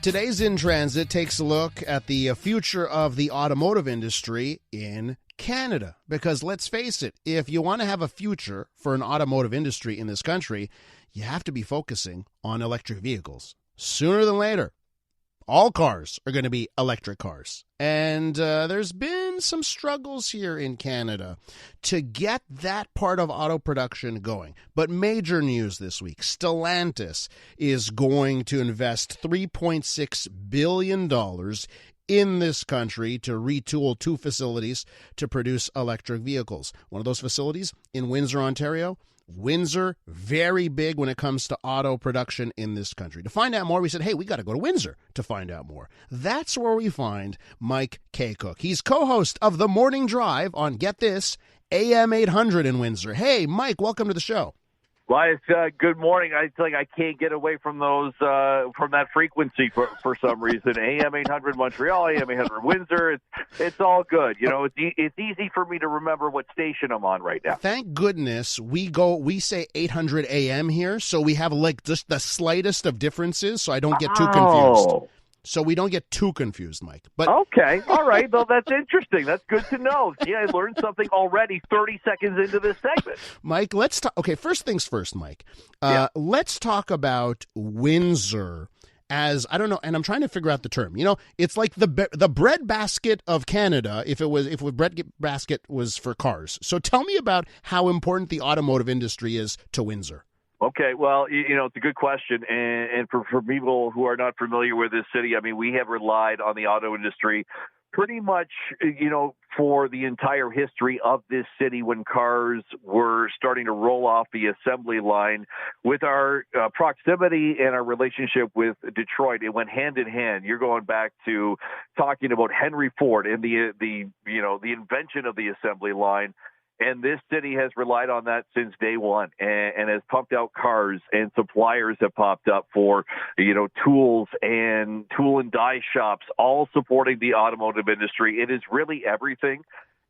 Today's In Transit takes a look at the future of the automotive industry in Canada. Because let's face it, if you want to have a future for an automotive industry in this country, you have to be focusing on electric vehicles. Sooner than later, all cars are going to be electric cars. And there's been some struggles here in Canada to get that part of auto production going. But major news this week, Stellantis is going to invest $3.6 billion in this country to retool 2 facilities to produce electric vehicles. One of those facilities in Windsor, Ontario. Windsor, very big when it comes to auto production in this country. To find out more, we said, hey, we got to go to Windsor to find out more. That's where we find Mike Kakuk. He's co-host of The Morning Drive on, get this, AM 800 in Windsor. Hey, Mike, welcome to the show. Well, it's good morning. I feel like I can't get away from those from that frequency for some reason. AM 800 Montreal, AM 800 Windsor. It's all good. You know, it's easy for me to remember what station I'm on right now. Thank goodness we say 800 AM here, so we have like just the slightest of differences, so I don't get too confused. So we don't get too confused, Mike. But okay, all right. Well, that's interesting. That's good to know. Yeah, I learned something already 30 seconds into this segment. Mike, let's talk. Okay, first things first, Mike. Let's talk about Windsor as, I don't know, and I'm trying to figure out the term. You know, it's like the bread basket of Canada if bread basket was for cars. So tell me about how important the automotive industry is to Windsor. Okay, well, you know, it's a good question. And for people who are not familiar with this city, I mean, we have relied on the auto industry pretty much, you know, for the entire history of this city when cars were starting to roll off the assembly line. With our proximity and our relationship with Detroit, it went hand in hand. You're going back to talking about Henry Ford and the invention of the assembly line. And this city has relied on that since day one and has pumped out cars, and suppliers have popped up for, you know, tools and tool and die shops, all supporting the automotive industry. It is really everything.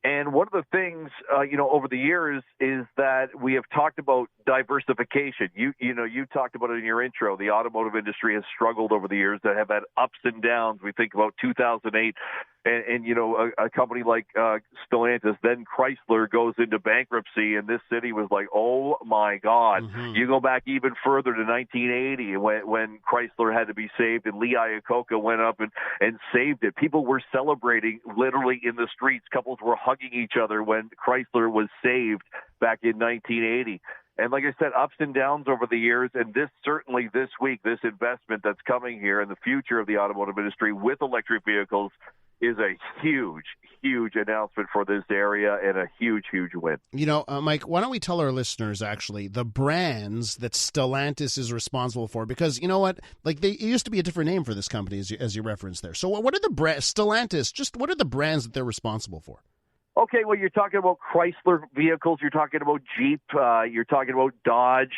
And one of the things, you know, over the years is that we have talked about diversification. You talked about it in your intro. The automotive industry has struggled over the years that have had ups and downs. We think about 2008 and you know, a company like Stellantis, then Chrysler goes into bankruptcy, and this city was like, oh, my God. Mm-hmm. You go back even further to 1980 when Chrysler had to be saved, and Lee Iacocca went up and saved it. People were celebrating literally in the streets. Couples were hugging each other when Chrysler was saved back in 1980. And like I said, ups and downs over the years, and this week, this investment that's coming here in the future of the automotive industry with electric vehicles is a huge, huge announcement for this area and a huge, huge win. You know, Mike, why don't we tell our listeners, actually, the brands that Stellantis is responsible for? Because, you know what, like it used to be a different name for this company, as you referenced there. So what are the brands, Stellantis, just what are the brands that they're responsible for? Okay, well, you're talking about Chrysler vehicles, you're talking about Jeep, you're talking about Dodge,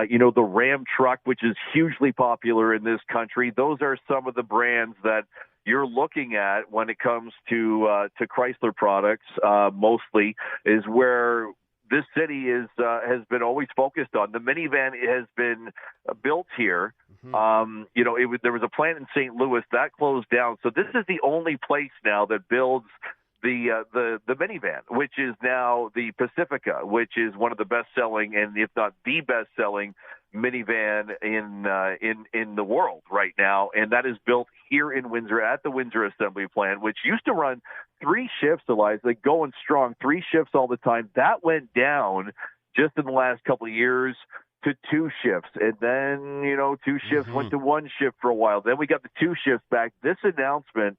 you know, the Ram truck, which is hugely popular in this country. Those are some of the brands that you're looking at when it comes to Chrysler products, mostly, is where this city has been always focused on. The minivan has been built here. Mm-hmm. You know, there was a plant in St. Louis that closed down. So this is the only place now that builds the minivan, which is now the Pacifica, which is one of the best-selling, and if not the best-selling minivan in the world right now, and that is built here in Windsor at the Windsor Assembly Plant, which used to run 3 shifts, Eliza, like going strong, 3 shifts all the time. That went down just in the last couple of years to 2 shifts, and then, you know, 2 shifts went to 1 shift for a while. Then we got the 2 shifts back. This announcement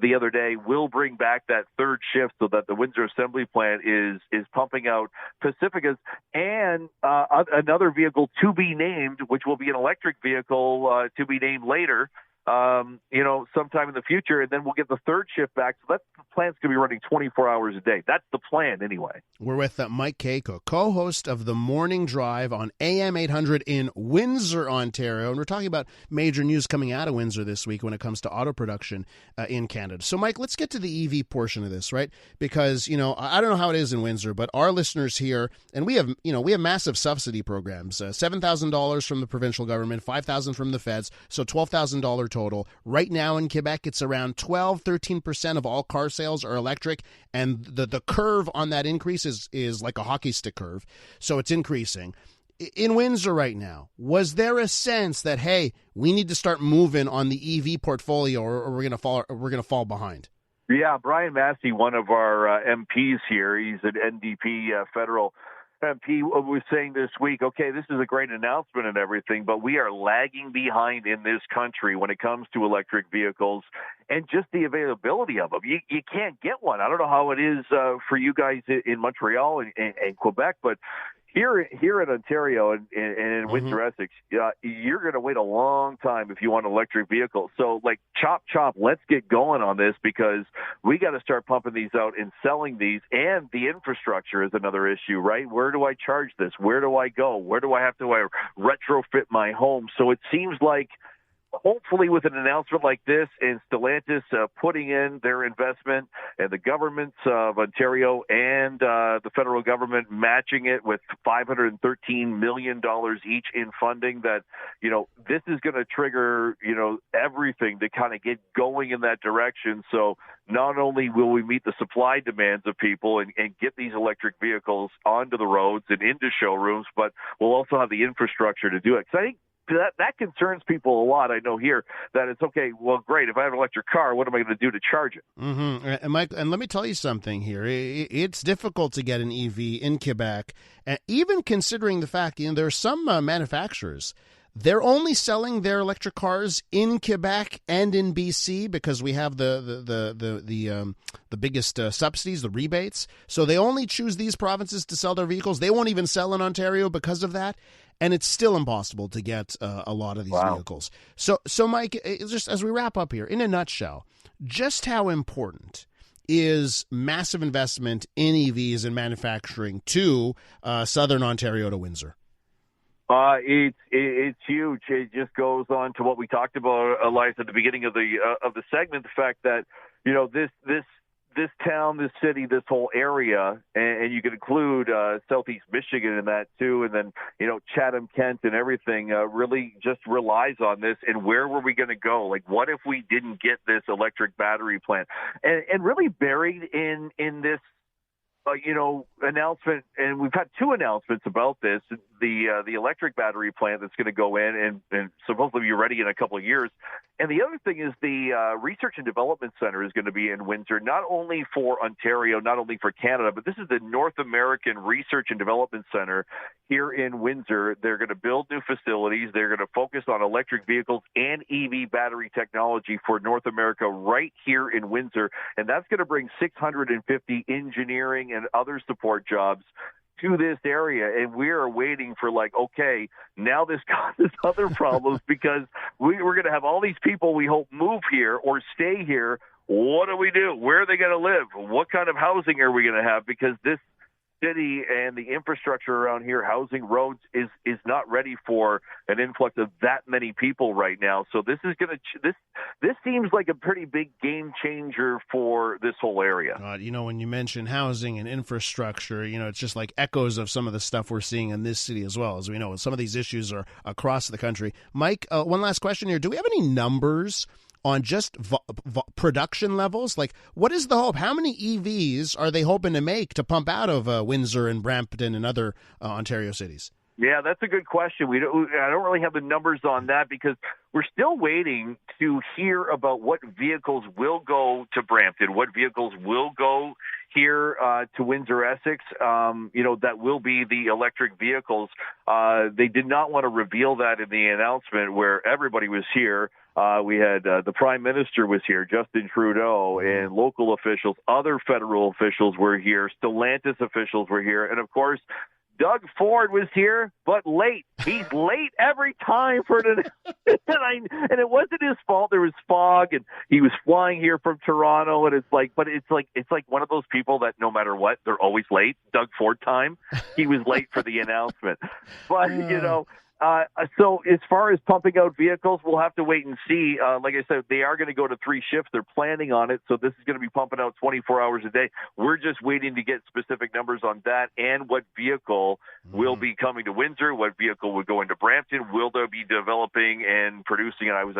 the other day will bring back that 3rd shift so that the Windsor Assembly Plant is pumping out Pacificas and another vehicle to be named, which will be an electric vehicle to be named later, you know, sometime in the future, and then we'll get the 3rd shift back. So that's the plan's going to be running 24 hours a day. That's the plan anyway. We're with Mike Kakuk, co-host of The Morning Drive on AM 800 in Windsor, Ontario. And we're talking about major news coming out of Windsor this week when it comes to auto production in Canada. So, Mike, let's get to the EV portion of this, right? Because, you know, I don't know how it is in Windsor, but our listeners here, and we have massive subsidy programs, $7,000 from the provincial government, $5,000 from the feds, so $12,000 total. Right now in Quebec, it's around 13% of all car sales are electric, and the curve on that increase is like a hockey stick curve, so it's increasing. In Windsor right now, was there a sense that, hey, we need to start moving on the EV portfolio, or we're gonna fall behind? Yeah, Brian Massey, one of our MPs here, he's an NDP federal MP, was saying this week, okay, this is a great announcement and everything, but we are lagging behind in this country when it comes to electric vehicles and just the availability of them. You can't get one. I don't know how it is for you guys in Montreal and Quebec, but here in Ontario and in Windsor, Essex, you're going to wait a long time if you want an electric vehicle. So, like, chop, let's get going on this, because we got to start pumping these out and selling these. And the infrastructure is another issue, right? Where do I charge this? Where do I go? Where do I have to retrofit my home? So it seems like, hopefully with an announcement like this and Stellantis putting in their investment and the governments of Ontario and the federal government matching it with $513 million each in funding, that, this is going to trigger, everything to kind of get going in that direction. So not only will we meet the supply demands of people and get these electric vehicles onto the roads and into showrooms, but we'll also have the infrastructure to do it. Because I think that concerns people a lot. I know here that it's okay. Well, great. If I have an electric car, what am I going to do to charge it? And Mike, and let me tell you something here. It's difficult to get an EV in Quebec, even considering the fact there are some manufacturers. They're only selling their electric cars in Quebec and in BC because we have the biggest subsidies, the rebates. So they only choose these provinces to sell their vehicles. They won't even sell in Ontario because of that. And it's still impossible to get a lot of these vehicles. So Mike, just as we wrap up here, in a nutshell, just how important is massive investment in EVs and manufacturing to Southern Ontario to Windsor? It's huge. It just goes on to what we talked about, Elias, at the beginning of the segment. The fact that this town, this city, this whole area, and you can include Southeast Michigan in that too, and then Chatham, Kent, and everything really just relies on this. And where were we going to go? Like, what if we didn't get this electric battery plant? And really buried in this announcement, and we've had two announcements about this, the electric battery plant that's going to go in and supposedly be ready in a couple of years. And the other thing is the Research and Development Center is going to be in Windsor, not only for Ontario, not only for Canada, but this is the North American Research and Development Center here in Windsor. They're going to build new facilities. They're going to focus on electric vehicles and EV battery technology for North America right here in Windsor. And that's going to bring 650 engineering and other support jobs to this area. And we are waiting for, okay, now this causes other problems because we're going to have all these people we hope move here or stay here. What do we do? Where are they going to live? What kind of housing are we going to have? Because this city and the infrastructure around here, housing, roads, is not ready for an influx of that many people right now. So this is going to this seems like a pretty big game changer for this whole area. When you mention housing and infrastructure, it's just like echoes of some of the stuff we're seeing in this city as well. As we know, some of these issues are across the country. Mike, one last question here. Do we have any numbers on just production levels? Like, what is the hope? How many EVs are they hoping to make to pump out of Windsor and Brampton and other Ontario cities? Yeah, that's a good question. I don't really have the numbers on that because we're still waiting to hear about what vehicles will go to Brampton, what vehicles will go here to Windsor, Essex, that will be the electric vehicles. They did not want to reveal that in the announcement where everybody was here. We had the Prime Minister was here, Justin Trudeau, and local officials, other federal officials were here, Stellantis officials were here, and of course, Doug Ford was here, but late. He's late every time for an and it wasn't his fault. There was fog, and he was flying here from Toronto, and it's like one of those people that no matter what, they're always late. Doug Ford time, he was late for the announcement, but So as far as pumping out vehicles, we'll have to wait and see. Like I said, they are going to go to 3 shifts. They're planning on it. So this is going to be pumping out 24 hours a day. We're just waiting to get specific numbers on that and what vehicle will be coming to Windsor, what vehicle would go into Brampton. Will they be developing and producing? And I would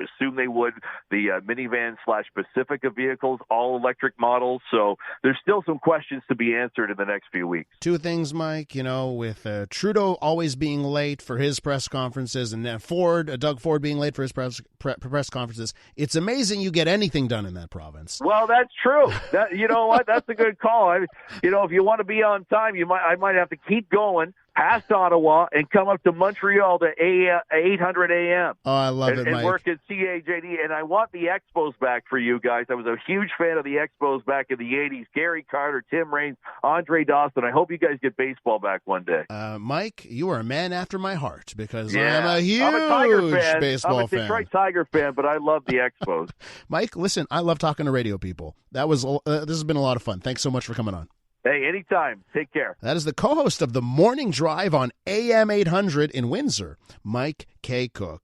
assume they would. The minivan/Pacifica vehicles, all electric models. So there's still some questions to be answered in the next few weeks. 2 things, Mike, with Trudeau always being late for his press conferences and Doug Ford being late for his press conferences, it's amazing you get anything done in that province. Well, that's true. You know what? That's a good call. If you want to be on time, I might have to keep going past Ottawa and come up to Montreal to 800 a.m. Oh, I love it, Mike. And work at CAJD. And I want the Expos back for you guys. I was a huge fan of the Expos back in the 80s. Gary Carter, Tim Raines, Andre Dawson. I hope you guys get baseball back one day. Mike, you are a man after my heart because I'm a Tiger fan. baseball I'm a Detroit Tiger fan, but I love the Expos. Mike, listen, I love talking to radio people. This has been a lot of fun. Thanks so much for coming on. Hey, anytime. Take care. That is the co-host of The Morning Drive on AM 800 in Windsor, Mike Kakuk.